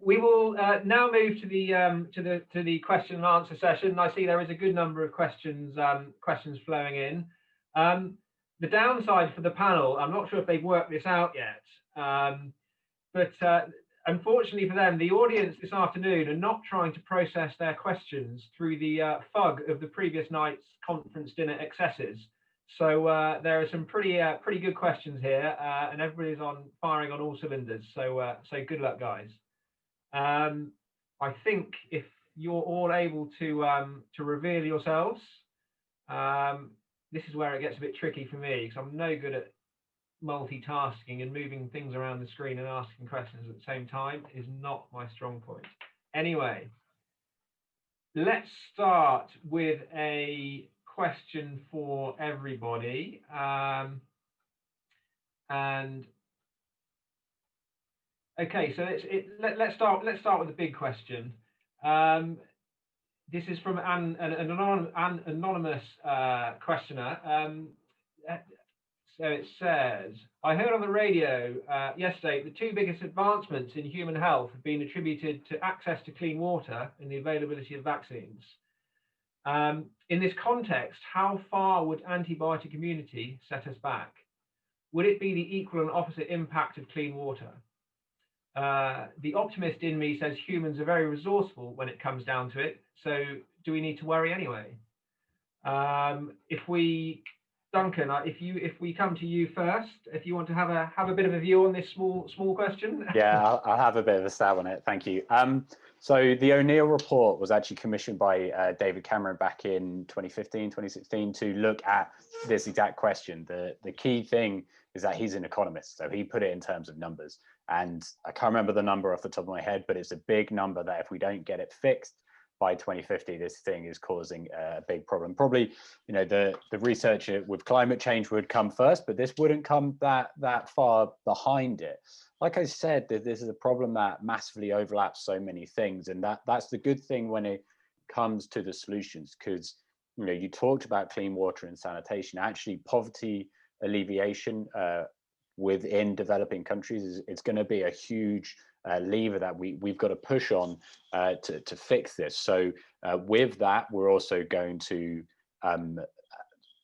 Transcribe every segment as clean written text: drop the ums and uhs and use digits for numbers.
We will now move to the question and answer session. I see there is a good number of questions flowing in. The downside for the panel, I'm not sure if they've worked this out yet, but unfortunately for them, the audience this afternoon are not trying to process their questions through the fug of the previous night's conference dinner excesses. So there are some pretty good questions here, and everybody's firing on all cylinders. So good luck, guys. I think if you're all able to reveal yourselves, this is where it gets a bit tricky for me, because I'm no good at multitasking, and moving things around the screen and asking questions at the same time is not my strong point. Anyway, let's start with a question for everybody, and okay, so let's start with the big question. This is from an anonymous questioner. So it says, I heard on the radio yesterday the two biggest advancements in human health have been attributed to access to clean water and the availability of vaccines. In this context, how far would antibiotic immunity set us back? Would it be the equal and opposite impact of clean water? The optimist in me says humans are very resourceful when it comes down to it. So do we need to worry anyway? Duncan, if we come to you first, if you want to have a bit of a view on this small question. Yeah, I'll have a bit of a stab on it. Thank you. So the O'Neill report was actually commissioned by David Cameron back in 2015, 2016 to look at this exact question. The key thing is that he's an economist, so he put it in terms of numbers. And I can't remember the number off the top of my head, but it's a big number that if we don't get it fixed by 2050, this thing is causing a big problem. Probably, you know, the research with climate change would come first, but this wouldn't come that far behind it. Like I said, this is a problem that massively overlaps so many things, and that's the good thing when it comes to the solutions, because you know, you talked about clean water and sanitation. Actually, poverty alleviation within developing countries it's going to be a huge lever that we've got to push on to fix this. So with that, we're also going to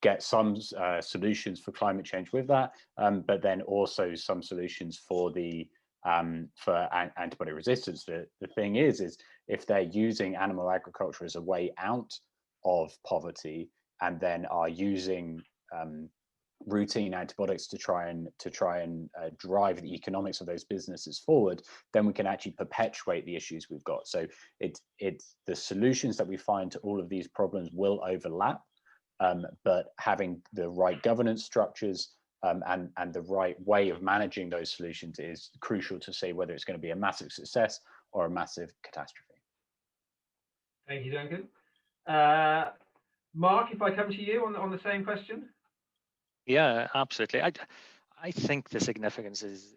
get some solutions for climate change with that, but then also some solutions for for antibiotic resistance. The thing is if they're using animal agriculture as a way out of poverty, and then are using routine antibiotics to try and drive the economics of those businesses forward, then we can actually perpetuate the issues we've got. So it's the solutions that we find to all of these problems will overlap, but having the right governance structures and the right way of managing those solutions is crucial to say whether it's going to be a massive success or a massive catastrophe. Thank you, Duncan. Mark, if I come to you on the same question. Yeah, absolutely. I think the significance is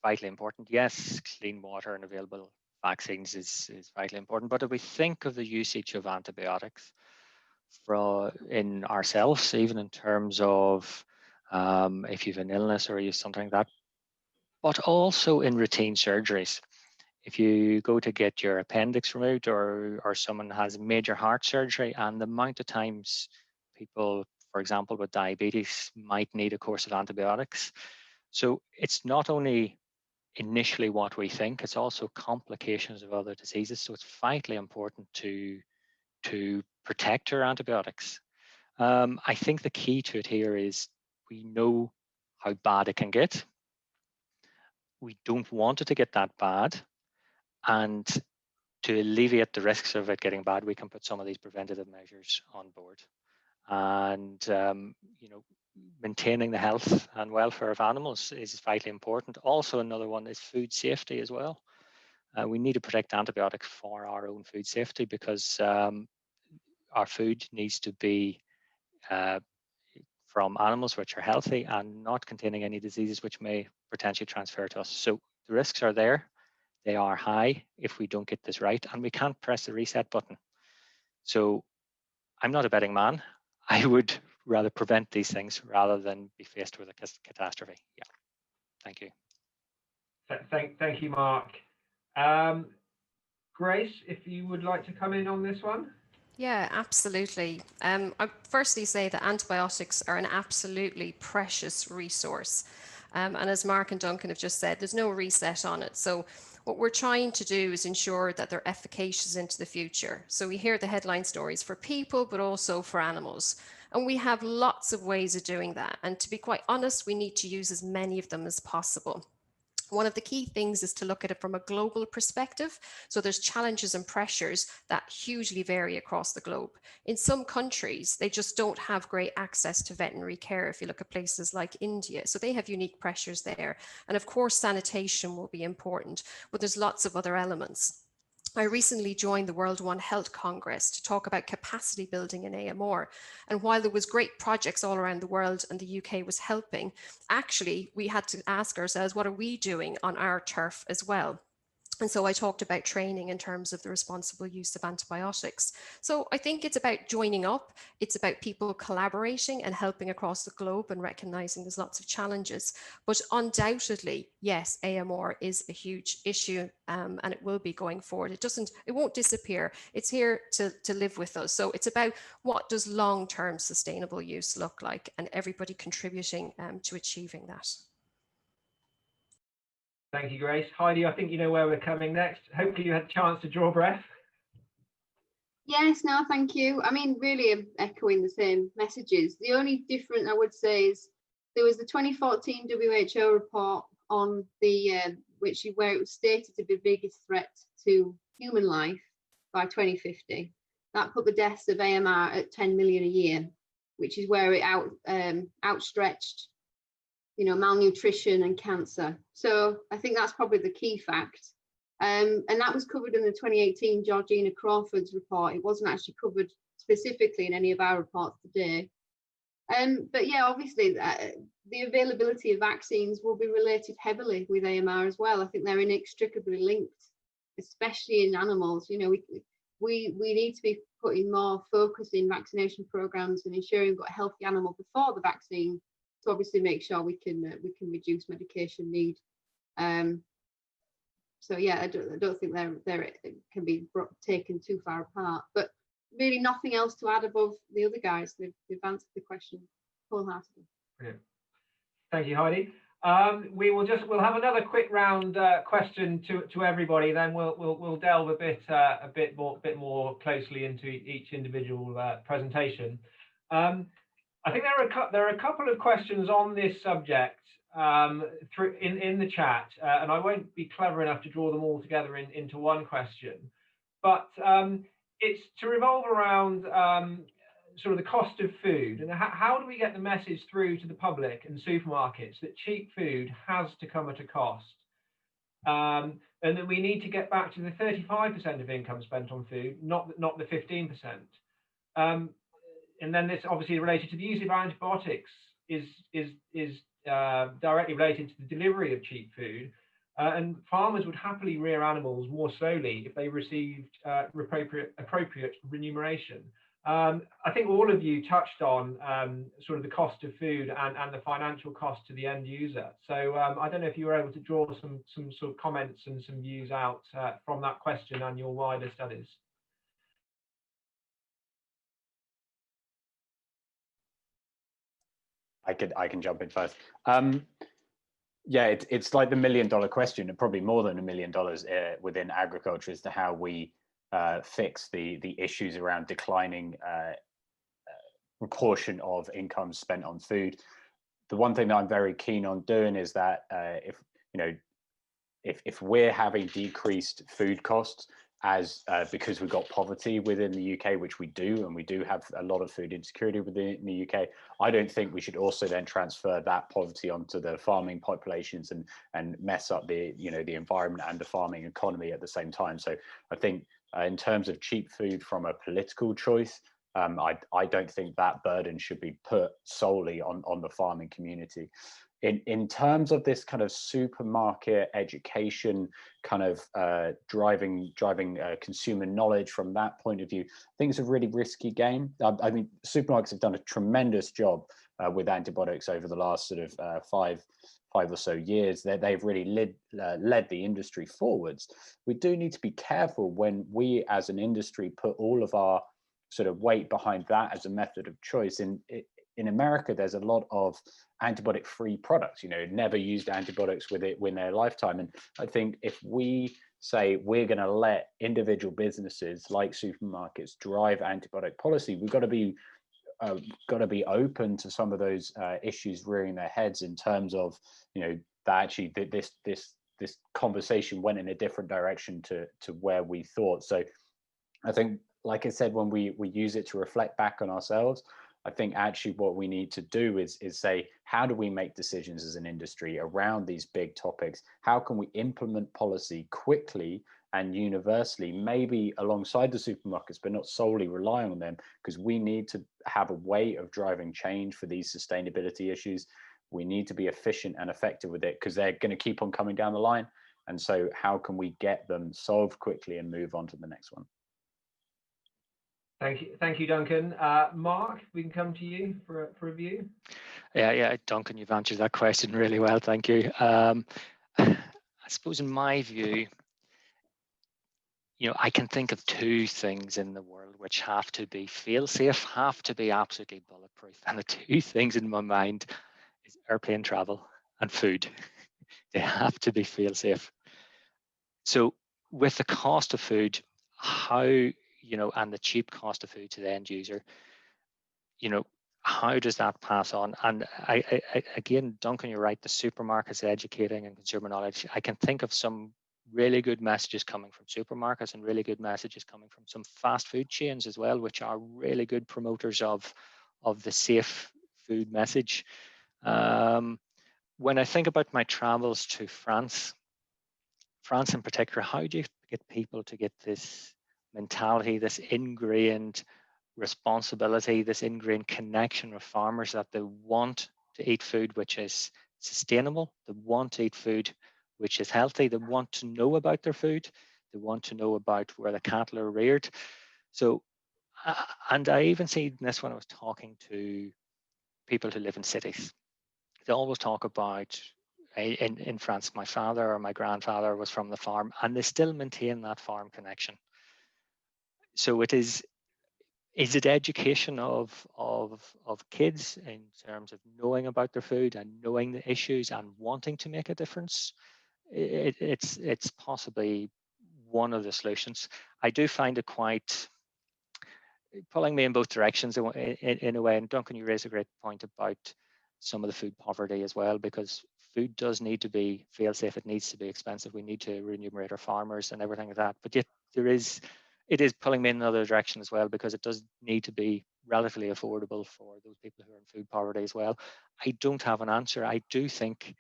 vitally important. Yes, clean water and available vaccines is vitally important. But if we think of the usage of antibiotics in ourselves, even in terms of if you have an illness or you have something like that, but also in routine surgeries. If you go to get your appendix removed, or someone has major heart surgery, and the amount of times people, for example, with diabetes, might need a course of antibiotics. So it's not only initially what we think, it's also complications of other diseases. So it's vitally important to protect our antibiotics. I think the key to it here is we know how bad it can get. We don't want it to get that bad. And to alleviate the risks of it getting bad, we can put some of these preventative measures on board. And you know, maintaining the health and welfare of animals is vitally important. Also, another one is food safety as well. We need to protect antibiotics for our own food safety, because our food needs to be from animals which are healthy and not containing any diseases which may potentially transfer to us. So the risks are there. They are high if we don't get this right, and we can't press the reset button. So I'm not a betting man. I would rather prevent these things rather than be faced with a catastrophe. Yeah. Thank you. Thank you, Mark. Grace, if you would like to come in on this one. Yeah, absolutely. I firstly say that antibiotics are an absolutely precious resource. And as Mark and Duncan have just said, there's no reset on it. So what we're trying to do is ensure that they're efficacious into the future. So we hear the headline stories for people, but also for animals. And we have lots of ways of doing that. And to be quite honest, we need to use as many of them as possible. One of the key things is to look at it from a global perspective. So there's challenges and pressures that hugely vary across the globe. In some countries, they just don't have great access to veterinary care. If you look at places like India, so they have unique pressures there. And of course, sanitation will be important, but there's lots of other elements. I recently joined the World One Health Congress to talk about capacity building in AMR. And while there was great projects all around the world and the UK was helping, actually we had to ask ourselves, what are we doing on our turf as well? And so I talked about training in terms of the responsible use of antibiotics. So I think it's about joining up. It's about people collaborating and helping across the globe and recognizing there's lots of challenges. But undoubtedly, yes, AMR is a huge issue and it will be going forward. It won't disappear. It's here to live with us. So it's about what does long-term sustainable use look like and everybody contributing to achieving that. Thank you, Grace. Heidi, I think you know where we're coming next. Hopefully you had a chance to draw breath. Yes, no, thank you. I mean, really I'm echoing the same messages. The only difference I would say is there was the 2014 WHO report on the where it was stated to be the biggest threat to human life by 2050. That put the deaths of AMR at 10 million a year, which is where it outstretched, you know, malnutrition and cancer. So I think that's probably the key fact. And that was covered in the 2018 Georgina Crawford's report. It wasn't actually covered specifically in any of our reports today. But yeah, obviously the availability of vaccines will be related heavily with AMR as well. I think they're inextricably linked, especially in animals. You know, we need to be putting more focus in vaccination programs and ensuring we've got a healthy animal before the vaccine, to obviously make sure we can reduce medication need. So yeah, I don't think they can be taken too far apart. But really, nothing else to add above the other guys. They've answered the question wholeheartedly. Brilliant. Thank you, Heidi. We'll have another quick round question to everybody. Then we'll delve a bit more closely into each individual presentation. I think there are a couple of questions on this subject in the chat, and I won't be clever enough to draw them all together into one question, but it's to revolve around sort of the cost of food and how do we get the message through to the public and supermarkets that cheap food has to come at a cost, and that we need to get back to the 35% of income spent on food, not the 15%. And then this obviously related to the use of antibiotics is directly related to the delivery of cheap food, and farmers would happily rear animals more slowly if they received appropriate remuneration. I think all of you touched on sort of the cost of food and the financial cost to the end user. So I don't know if you were able to draw some sort of comments and some views out from that question and your wider studies. I can jump in first. Yeah, it's like the $1 million question, and probably more than $1 million within agriculture, as to how we fix the issues around declining proportion of income spent on food. The one thing that I'm very keen on doing is that if we're having decreased food costs because we've got poverty within the UK, which we do, and we do have a lot of food insecurity within the UK, I don't think we should also then transfer that poverty onto the farming populations and mess up the environment and the farming economy at the same time. So I think in terms of cheap food from a political choice, I don't think that burden should be put solely on the farming community. In terms of this kind of supermarket education, kind of driving consumer knowledge from that point of view, I think it's a really risky game. I mean, supermarkets have done a tremendous job with antibiotics over the last sort of five 5 or so years, that they've really led the industry forwards. We do need to be careful when we as an industry put all of our sort of weight behind that as a method of choice. In America, there's a lot of antibiotic-free products, never used antibiotics within their lifetime. And I think if we say we're going to let individual businesses like supermarkets drive antibiotic policy, we've got to be open to some of those issues rearing their heads in terms of, that actually this conversation went in a different direction to where we thought. So I think, like I said, when we use it to reflect back on ourselves, I think actually what we need to do is say, how do we make decisions as an industry around these big topics? How can we implement policy quickly and universally, maybe alongside the supermarkets, but not solely relying on them, because we need to have a way of driving change for these sustainability issues. We need to be efficient and effective with it, because they're going to keep on coming down the line. And so how can we get them solved quickly and move on to the next one? Thank you, Duncan. Mark, we can come to you for a review. Yeah, Duncan, you've answered that question really well. Thank you. I suppose in my view, I can think of two things in the world which have to be fail-safe, have to be absolutely bulletproof. And the two things in my mind is airplane travel and food. They have to be fail-safe. So with the cost of food, how, and the cheap cost of food to the end user, how does that pass on? And I again, Duncan, you're right, the supermarkets educating and consumer knowledge. I can think of some really good messages coming from supermarkets and really good messages coming from some fast food chains as well, which are really good promoters of the safe food message. When I think about my travels to France in particular, how do you get people to get this mentality, this ingrained responsibility, this ingrained connection with farmers, that they want to eat food which is sustainable, they want to eat food which is healthy, they want to know about their food, they want to know about where the cattle are reared. So, and I even see this when I was talking to people who live in cities. They always talk about, in France, my father or my grandfather was from the farm, and they still maintain that farm connection. So is it education of kids in terms of knowing about their food and knowing the issues and wanting to make a difference? It's possibly one of the solutions. I do find it quite pulling me in both directions in a way. And Duncan, you raise a great point about some of the food poverty as well, because food does need to be fail-safe. It needs to be expensive. We need to remunerate our farmers and everything like that. But yet it is pulling me in another direction as well, because it does need to be relatively affordable for those people who are in food poverty as well. I don't have an answer. I do think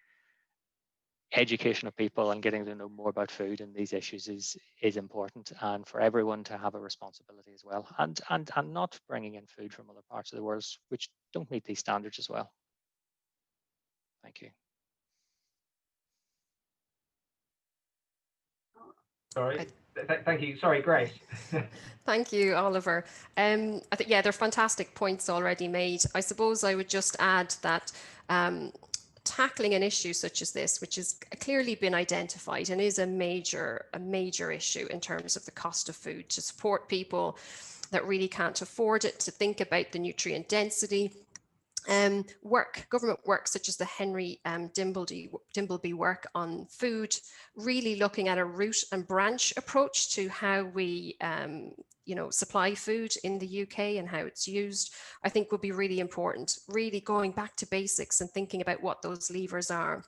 education of people and getting to know more about food and these issues is important, and for everyone to have a responsibility as well, and not bringing in food from other parts of the world which don't meet these standards as well. Thank you. Sorry. Thank you. Sorry, Grace. Thank you, Oliver. I think, yeah, they're fantastic points already made. I suppose I would just add that tackling an issue such as this, which has clearly been identified and is a major issue in terms of the cost of food, to support people that really can't afford it, to think about the nutrient density. Government work such as the Henry Dimbleby work on food, really looking at a root and branch approach to how we supply food in the UK and how it's used, I think would be really important, really going back to basics and thinking about what those levers are.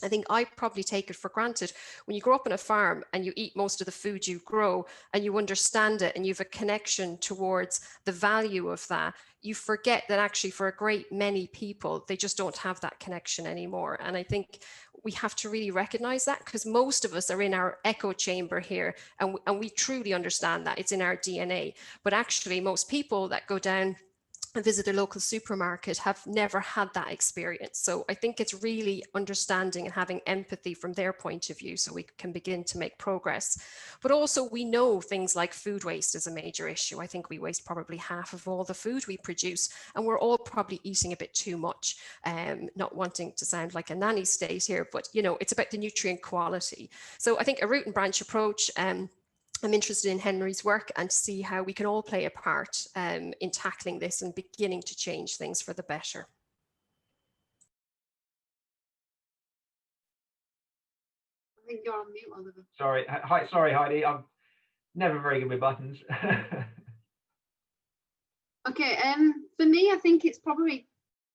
I think I probably take it for granted when you grow up on a farm and you eat most of the food you grow and you understand it and you have a connection towards the value of that, you forget that actually for a great many people, they just don't have that connection anymore. And I think we have to really recognize that, because most of us are in our echo chamber here and we truly understand that it's in our DNA. But actually most people that go down visit their local supermarket have never had that experience. So I think it's really understanding and having empathy from their point of view so we can begin to make progress. But also we know things like food waste is a major issue. I think we waste probably half of all the food we produce, and we're all probably eating a bit too much. Not wanting to sound like a nanny state here, but you know, it's about the nutrient quality. So I think a root and branch approach, I'm interested in Henry's work and see how we can all play a part in tackling this and beginning to change things for the better. I think you're on mute, Oliver. Sorry, sorry, Heidi. I'm never very good with buttons. Okay, for me, I think it's probably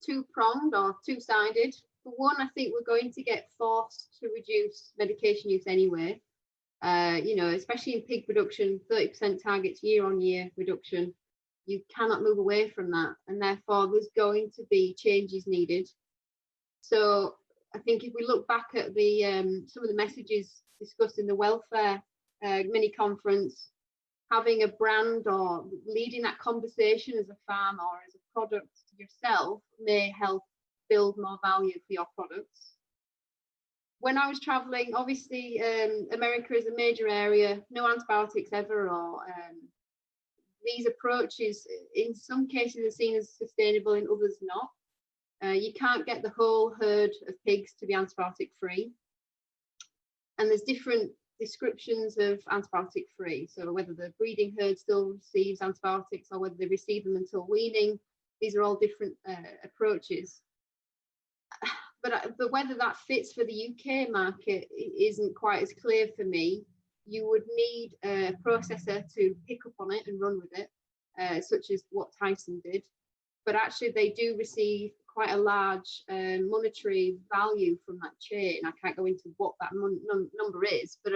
two-pronged or two-sided. For one, I think we're going to get forced to reduce medication use anyway. You know, especially in pig production, 30% targets year-on-year reduction. You cannot move away from that, and therefore there's going to be changes needed. So I think if we look back at the some of the messages discussed in the welfare mini conference, having a brand or leading that conversation as a farm or as a product yourself may help build more value for your products. When I was traveling, obviously, America is a major area, no antibiotics ever, or these approaches, in some cases, are seen as sustainable, in others not. You can't get the whole herd of pigs to be antibiotic free. And there's different descriptions of antibiotic free. So whether the breeding herd still receives antibiotics or whether they receive them until weaning, these are all different approaches. But whether that fits for the UK market isn't quite as clear for me. You would need a processor to pick up on it and run with it, such as what Tyson did. But actually, they do receive quite a large monetary value from that chain. I can't go into what that number is, but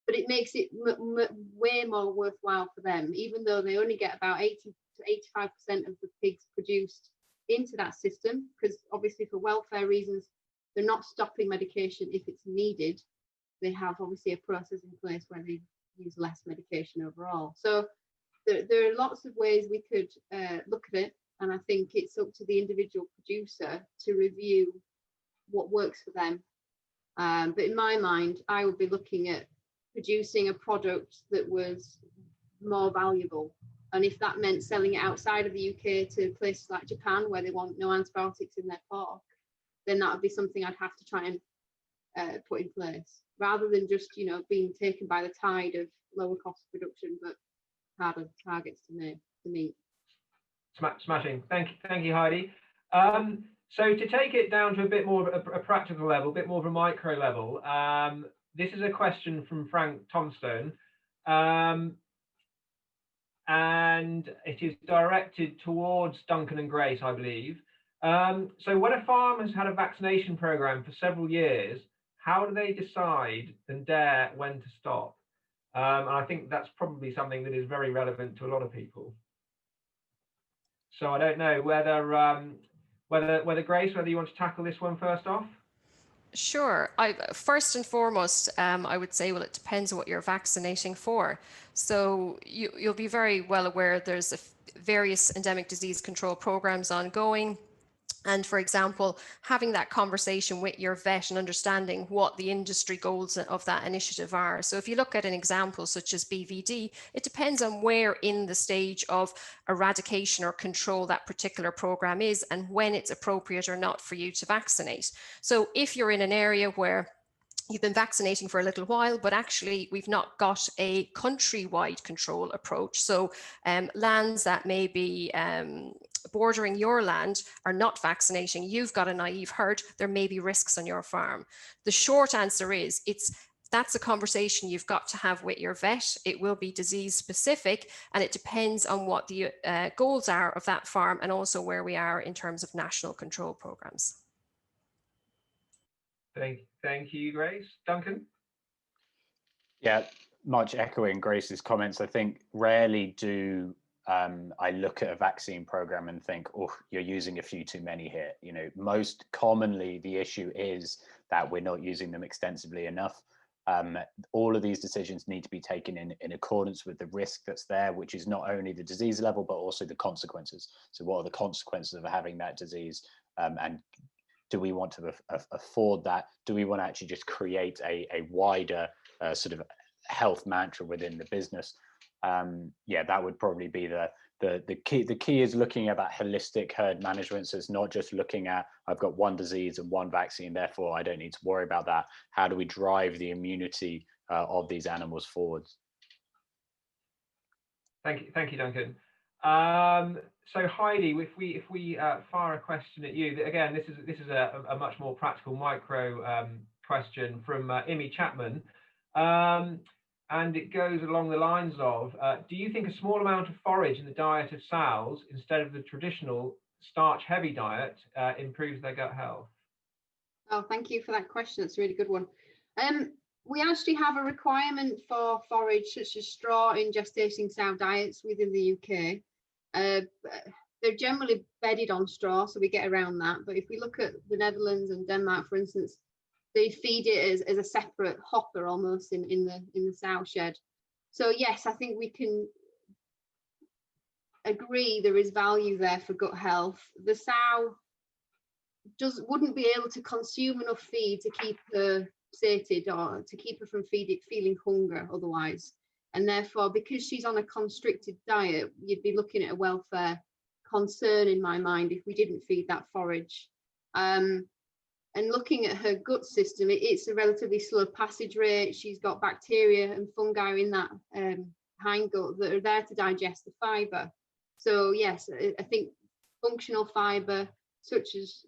it makes it way more worthwhile for them, even though they only get about 80 to 85% of the pigs produced into that system, because obviously for welfare reasons they're not stopping medication if it's needed. They have obviously a process in place where they use less medication overall. So there are lots of ways we could look at it, and I think it's up to the individual producer to review what works for them. But in my mind, I would be looking at producing a product that was more valuable. And if that meant selling it outside of the UK to places like Japan, where they want no antibiotics in their pork, then that would be something I'd have to try and put in place, rather than just, you know, being taken by the tide of lower cost production but harder targets to meet. Smashing. Thank you, Heidi. So to take it down to a bit more of a practical level, a bit more of a micro level, this is a question from Frank Tomstone. And it is directed towards Duncan and Grace, I believe. So when a farm has had a vaccination program for several years, how do they decide and dare when to stop? And I think that's probably something that is very relevant to a lot of people. So I don't know whether Grace, whether you want to tackle this one first off. Sure. First and foremost, I would say, well, it depends on what you're vaccinating for. So you'll be very well aware there's various endemic disease control programs ongoing. And for example, having that conversation with your vet and understanding what the industry goals of that initiative are. So if you look at an example such as BVD, it depends on where in the stage of eradication or control that particular program is and when it's appropriate or not for you to vaccinate. So if you're in an area where you've been vaccinating for a little while, but actually we've not got a countrywide control approach. So lands that may be bordering your land are not vaccinating, you've got a naive herd, there may be risks on your farm. The short answer is that's a conversation you've got to have with your vet. It will be disease specific, and it depends on what the goals are of that farm and also where we are in terms of national control programs. Thank you, Grace. Duncan? Yeah, much echoing Grace's comments. I think rarely do I look at a vaccine program and think, oh, you're using a few too many here. You know, most commonly the issue is that we're not using them extensively enough. All of these decisions need to be taken in accordance with the risk that's there, which is not only the disease level, but also the consequences. So what are the consequences of having that disease? And do we want to afford that? Do we want to actually just create a wider sort of health mantra within the business? Yeah, that would probably be the key. The key is looking at that holistic herd management. So it's not just looking at, I've got one disease and one vaccine, therefore I don't need to worry about that. How do we drive the immunity of these animals forwards? Thank you, Duncan. So Heidi, if we fire a question at you, again, this is a much more practical micro question from Imi Chapman. And it goes along the lines of, do you think a small amount of forage in the diet of sows instead of the traditional starch-heavy diet improves their gut health? Oh, thank you for that question. It's a really good one. We actually have a requirement for forage such as straw in gestating sow diets within the UK. They're generally bedded on straw, so we get around that. But if we look at the Netherlands and Denmark, for instance, they feed it as a separate hopper almost in the sow shed. So yes, I think we can agree there is value there for gut health. The sow wouldn't be able to consume enough feed to keep her sated or to keep her from feeling hunger otherwise. And therefore, because she's on a constricted diet, you'd be looking at a welfare concern in my mind if we didn't feed that forage. And looking at her gut system, it's a relatively slow passage rate. She's got bacteria and fungi in that hindgut that are there to digest the fibre. So yes, I think functional fibre, such as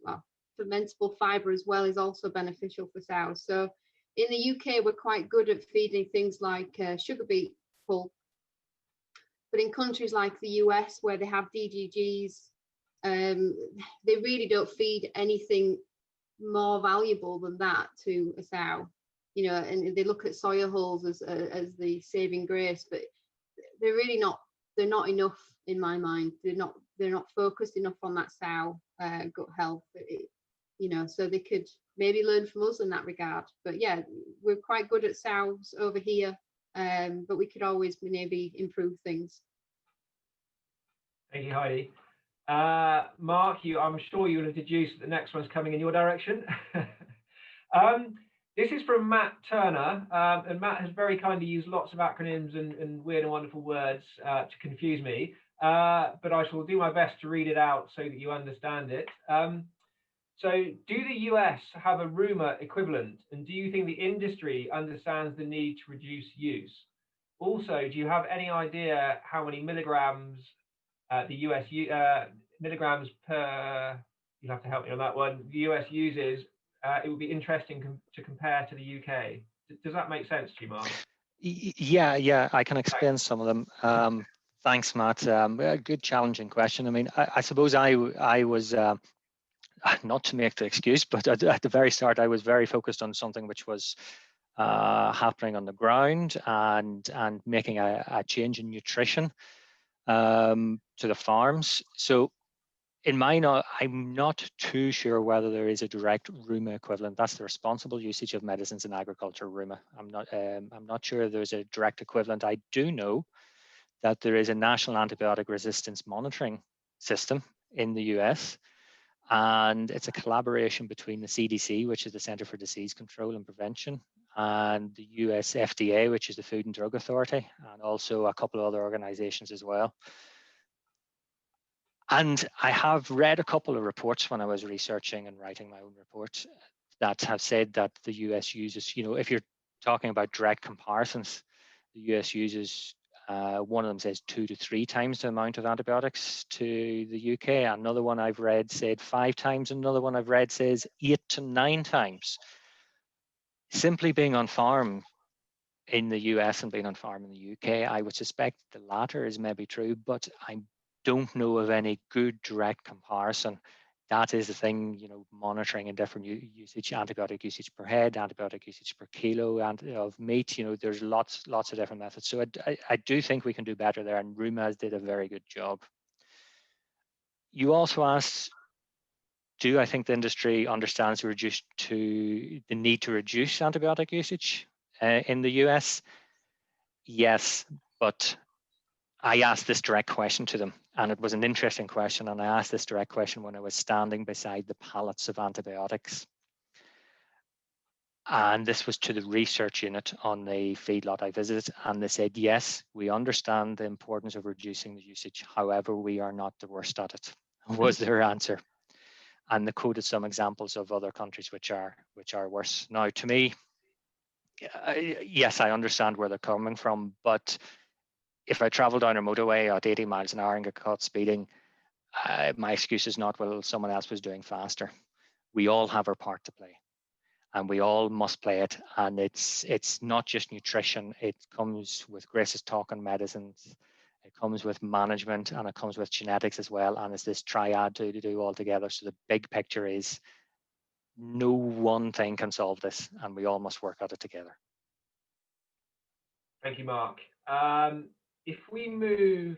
fermentable fibre as well, is also beneficial for sows. So in the UK, we're quite good at feeding things like sugar beet pulp. But in countries like the US, where they have DDGs, they really don't feed anything more valuable than that to a sow, you know, and they look at soya hulls as the saving grace, but they're not enough in my mind. They're not focused enough on that sow gut health, you know, so they could maybe learn from us in that regard. But yeah, we're quite good at sows over here, but we could always maybe improve things. Thank you, Heidi. Mark, I'm sure you will have deduced that the next one's coming in your direction. This is from Matt Turner, and Matt has very kindly used lots of acronyms and weird and wonderful words to confuse me, but I shall do my best to read it out so that you understand it. So do the US have a rumour equivalent, and do you think the industry understands the need to reduce use? Also, do you have any idea how many milligrams the US milligrams per, you'll have to help me on that one, the US uses? It would be interesting to compare to the UK. Does that make sense to you, Mark? Yeah, I can explain some of them. Thanks, Matt. A good challenging question. I mean, I suppose I was, not to make the excuse, but at the very start, I was very focused on something which was happening on the ground and making a change in nutrition to the farms. So in mine, I'm not too sure whether there is a direct RUMA equivalent. That's the responsible usage of medicines in agriculture, RUMA. I'm not sure there's a direct equivalent. I do know that there is a national antibiotic resistance monitoring system in the US, and it's a collaboration between the CDC, which is the Center for Disease Control and Prevention, and the US FDA, which is the Food and Drug Authority, and also a couple of other organizations as well. And I have read a couple of reports when I was researching and writing my own report that have said that the US uses, you know, if you're talking about direct comparisons, the US uses, one of them says 2 to 3 times the amount of antibiotics to the UK. Another one I've read said 5 times. Another one I've read says 8 to 9 times. Simply being on farm in the US and being on farm in the UK, I would suspect the latter is maybe true, but I don't know of any good direct comparison. That is the thing, you know, monitoring in different usage, antibiotic usage per head, antibiotic usage per kilo of meat. You know, there's lots of different methods. So I do think we can do better there, and RUMAS did a very good job. You also asked, do I think the industry understands the need to reduce antibiotic usage? In the US, yes, but I asked this direct question to them, and it was an interesting question. And I asked this direct question when I was standing beside the pallets of antibiotics. And this was to the research unit on the feedlot I visited. And they said, yes, we understand the importance of reducing the usage. However, we are not the worst at it, was their answer. And they quoted some examples of other countries which are worse. Now, to me, yes, I understand where they're coming from, but if I travel down a motorway at 80 miles an hour and get caught speeding, my excuse is not, well, someone else was doing faster. We all have our part to play, and we all must play it. And it's not just nutrition. It comes with Grace's talk on medicines. It comes with management, and it comes with genetics as well. And it's this triad to do all together. So the big picture is no one thing can solve this, and we all must work at it together. Thank you, Mark. If we move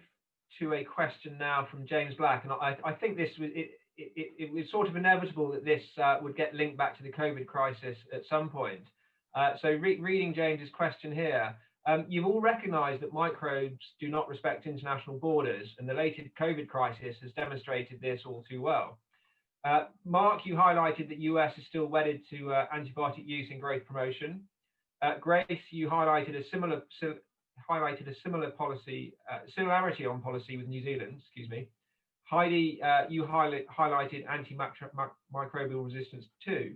to a question now from James Black, and I think this was it was sort of inevitable that this would get linked back to the COVID crisis at some point. So reading James's question here, you've all recognised that microbes do not respect international borders, and the latest COVID crisis has demonstrated this all too well. Mark, you highlighted that US is still wedded to antibiotic use in growth promotion. Grace, you highlighted a similar policy, similarity on policy with New Zealand, excuse me. Heidi, you highlighted antimicrobial resistance too.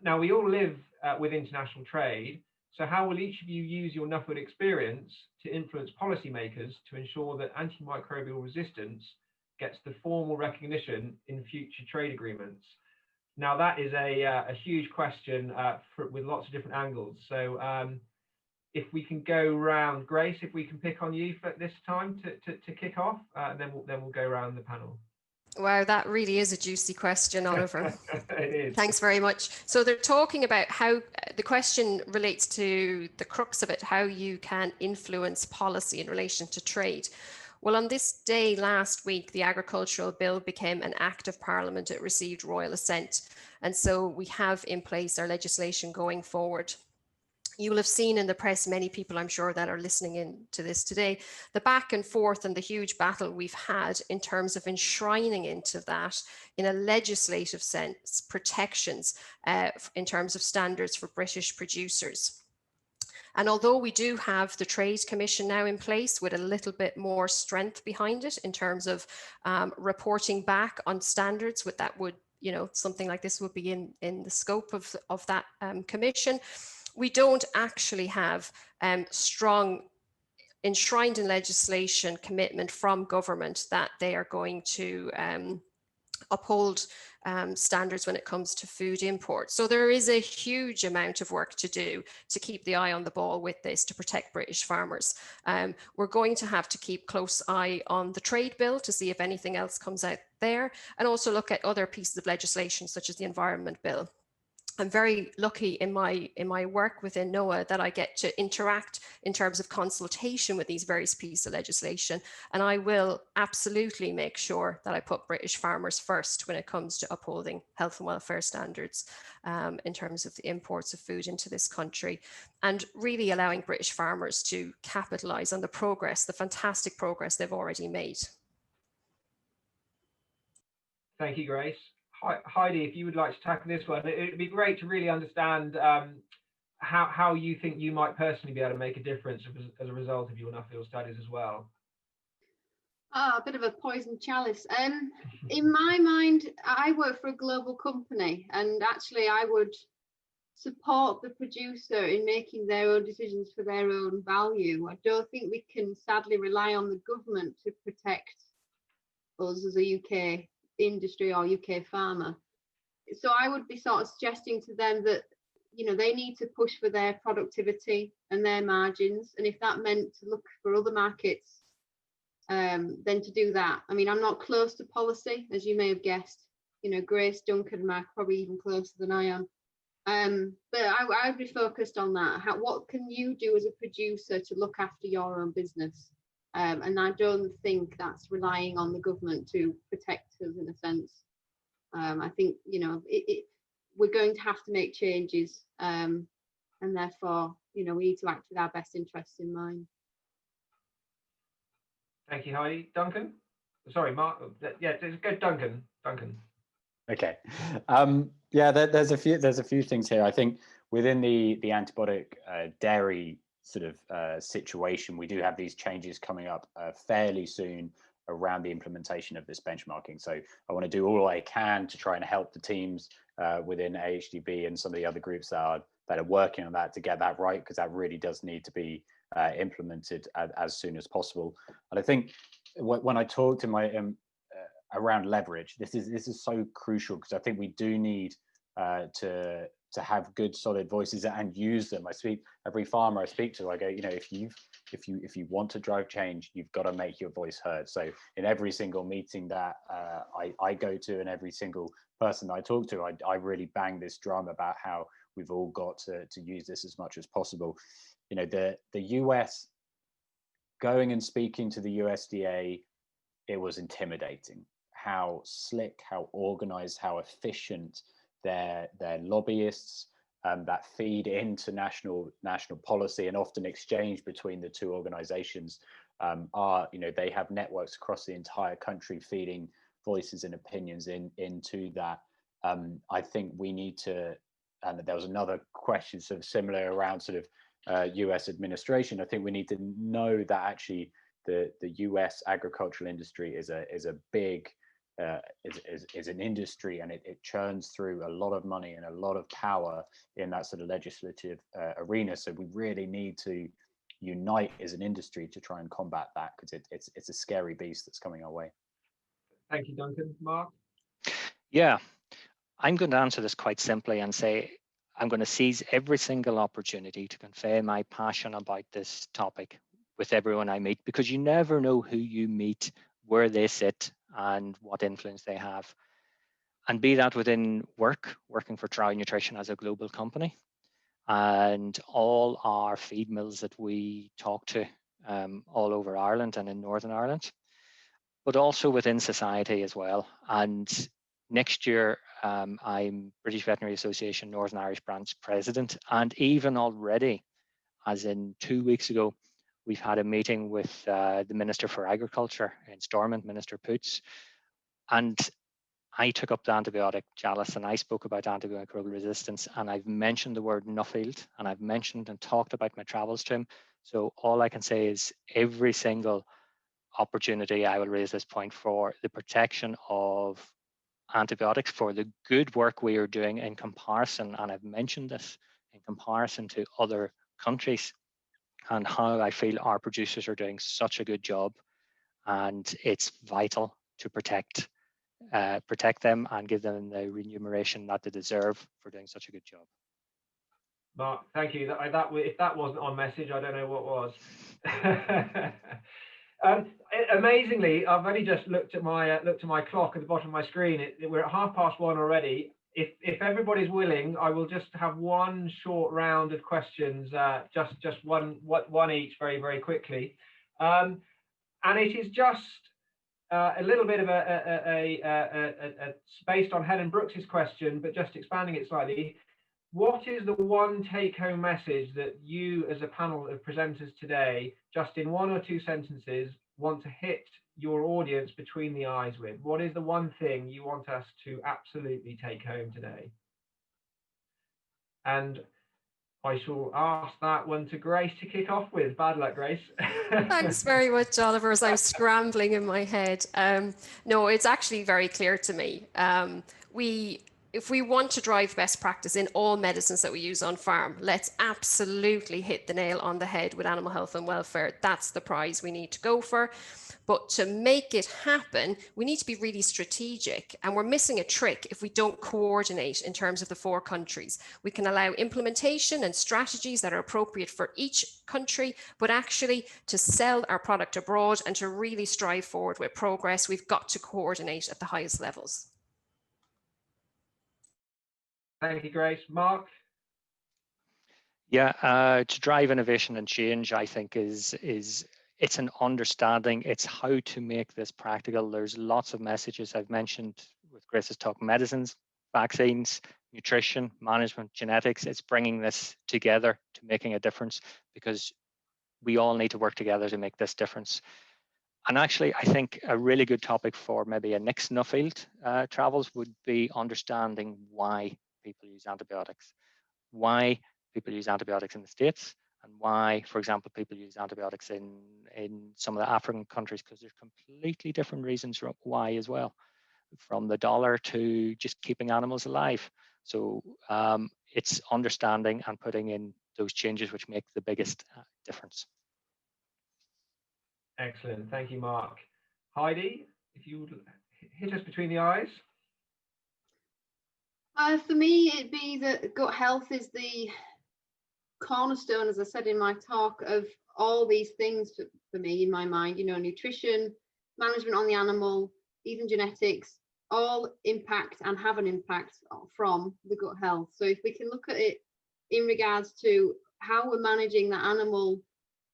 Now, we all live with international trade, so how will each of you use your Nuffield experience to influence policymakers to ensure that antimicrobial resistance gets the formal recognition in future trade agreements? Now, that is a huge question with lots of different angles. So if we can go round, Grace, if we can pick on you for this time to kick off, and then we'll go around the panel. Wow, that really is a juicy question, Oliver. It is. Thanks very much. So they're talking about how the question relates to the crux of it, how you can influence policy in relation to trade. Well, on this day last week, the agricultural bill became an act of parliament. It received royal assent. And so we have in place our legislation going forward. You will have seen in the press, many people I'm sure that are listening in to this today, the back and forth and the huge battle we've had in terms of enshrining into that in a legislative sense, protections in terms of standards for British producers. And although we do have the Trade Commission now in place with a little bit more strength behind it in terms of reporting back on standards, that would, something like this would be in the scope of that commission. We don't actually have strong enshrined in legislation commitment from government that they are going to uphold standards when it comes to food imports. So there is a huge amount of work to do to keep the eye on the ball with this, to protect British farmers. We're going to have to keep close eye on the trade bill to see if anything else comes out there, and also look at other pieces of legislation such as the Environment Bill. I'm very lucky in my work within NOAA that I get to interact in terms of consultation with these various pieces of legislation. And I will absolutely make sure that I put British farmers first when it comes to upholding health and welfare standards in terms of the imports of food into this country, and really allowing British farmers to capitalise on the progress, the fantastic progress they've already made. Thank you, Grace. Heidi, if you would like to tackle this one, it'd be great to really understand how you think you might personally be able to make a difference as a result of your Nuffield studies as well. A bit of a poison chalice. In my mind, I work for a global company, and actually I would support the producer in making their own decisions for their own value. I don't think we can sadly rely on the government to protect us as a UK industry or UK farmer. So I would be sort of suggesting to them that, they need to push for their productivity and their margins, and if that meant to look for other markets, then to do that. I mean, I'm not close to policy, as you may have guessed. Grace, Duncan, Mark, probably even closer than I am. But I would be focused on that. What can you do as a producer to look after your own business? And I don't think that's relying on the government to protect us in a sense. I think, we're going to have to make changes, and therefore you know, we need to act with our best interests in mind. Thank you, Heidi. Duncan? Sorry, Mark. Yeah, go Duncan. Duncan. Okay. Yeah, there's a few things here. I think within the antibiotic dairy sort of situation, we do have these changes coming up fairly soon around the implementation of this benchmarking. So I want to do all I can to try and help the teams within AHDB and some of the other groups that are working on that to get that right, because that really does need to be implemented as soon as possible. And I think when I talked to my around leverage, this is so crucial, because I think we do need to have good solid voices and use them. I speak every farmer I speak to, I go, you know, if you want to drive change, you've got to make your voice heard. So in every single meeting that I go to and every single person I talk to, I really bang this drum about how we've all got to use this as much as possible. You know, the US, going and speaking to the USDA, it was intimidating how slick, how organized, how efficient their lobbyists that feed into national policy and often exchange between the two organizations are. You know, they have networks across the entire country feeding voices and opinions into that. I think we need to, and there was another question sort of similar around sort of US administration. I think we need to know that actually the US agricultural industry is a big is an industry, and it churns through a lot of money and a lot of power in that sort of legislative arena. So we really need to unite as an industry to try and combat that, because it's a scary beast that's coming our way. Thank you, Duncan. Mark? Yeah, I'm going to answer this quite simply and say I'm going to seize every single opportunity to convey my passion about this topic with everyone I meet, because you never know who you meet, where they sit, and what influence they have. And be that within working for Trout Nutrition as a global company, and all our feed mills that we talk to all over Ireland and in Northern Ireland, but also within society as well. And next year, I'm British Veterinary Association Northern Irish Branch President, and even already, as in 2 weeks ago, we've had a meeting with the Minister for Agriculture in Stormont, Minister Poots, and I took up the antibiotic chalice and I spoke about antimicrobial resistance, and I've mentioned the word Nuffield, and I've mentioned and talked about my travels to him. So all I can say is every single opportunity I will raise this point for the protection of antibiotics, for the good work we are doing in comparison, and I've mentioned this, in comparison to other countries, and how I feel our producers are doing such a good job, and it's vital to protect them and give them the remuneration that they deserve for doing such a good job. Mark, thank you. If that wasn't on message, I don't know what was. Amazingly, I've only just looked at my clock at the bottom of my screen. We're at 1:30 already. If everybody's willing, I will just have one short round of questions, just one each, very, very quickly, and it is just a little bit of a based on Helen Brooks's question, but just expanding it slightly. What is the one take-home message that you, as a panel of presenters today, just in 1 or 2 sentences, want to hit your audience between the eyes with? What is the one thing you want us to absolutely take home today? And I shall ask that one to Grace to kick off with. Bad luck, Grace. Thanks very much, Oliver, as I'm scrambling in my head. No, it's actually very clear to me. If we want to drive best practice in all medicines that we use on farm, let's absolutely hit the nail on the head with animal health and welfare. That's the prize we need to go for. But to make it happen, we need to be really strategic, and we're missing a trick if we don't coordinate in terms of the 4 countries. We can allow implementation and strategies that are appropriate for each country, but actually to sell our product abroad and to really strive forward with progress, we've got to coordinate at the highest levels. Thank you, Grace. Mark? Yeah, to drive innovation and change, I think it's an understanding. It's how to make this practical. There's lots of messages I've mentioned with Grace's talk: medicines, vaccines, nutrition, management, genetics. It's bringing this together to making a difference, because we all need to work together to make this difference. And actually, I think a really good topic for maybe a next Nuffield travels would be understanding why people use antibiotics, why people use antibiotics in the States, and why, for example, people use antibiotics in some of the African countries, because there's completely different reasons why as well, from the dollar to just keeping animals alive. So it's understanding and putting in those changes which make the biggest difference. Excellent. Thank you, Mark. Heidi, if you would hit us between the eyes. For me, it'd be that gut health is the cornerstone, as I said in my talk, of all these things for me, in my mind. You know, nutrition, management on the animal, even genetics, all impact and have an impact from the gut health. So if we can look at it in regards to how we're managing the animal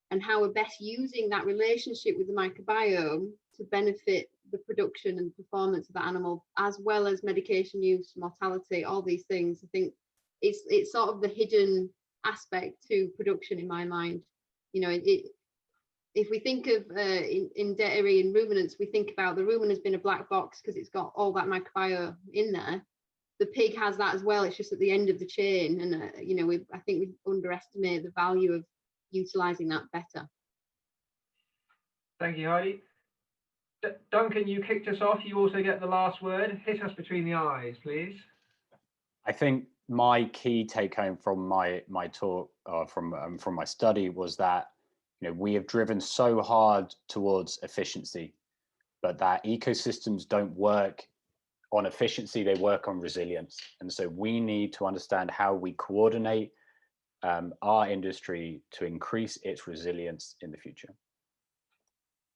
and how we're best using that relationship with the microbiome to benefit the production and performance of the animal, as well as medication use, mortality, all these things, I think it's sort of the hidden aspect to production in my mind. You know, if we think of in dairy and ruminants, we think about the rumen has been a black box because it's got all that microbiome in there. The pig has that as well. It's just at the end of the chain, and you know, I think we underestimate the value of utilizing that better. Thank you, Heidi. Duncan, you kicked us off. You also get the last word. Hit us between the eyes, please. I think my key take home from my talk, from my study, was that, you know, we have driven so hard towards efficiency, but that ecosystems don't work on efficiency, they work on resilience. And so we need to understand how we coordinate our industry to increase its resilience in the future.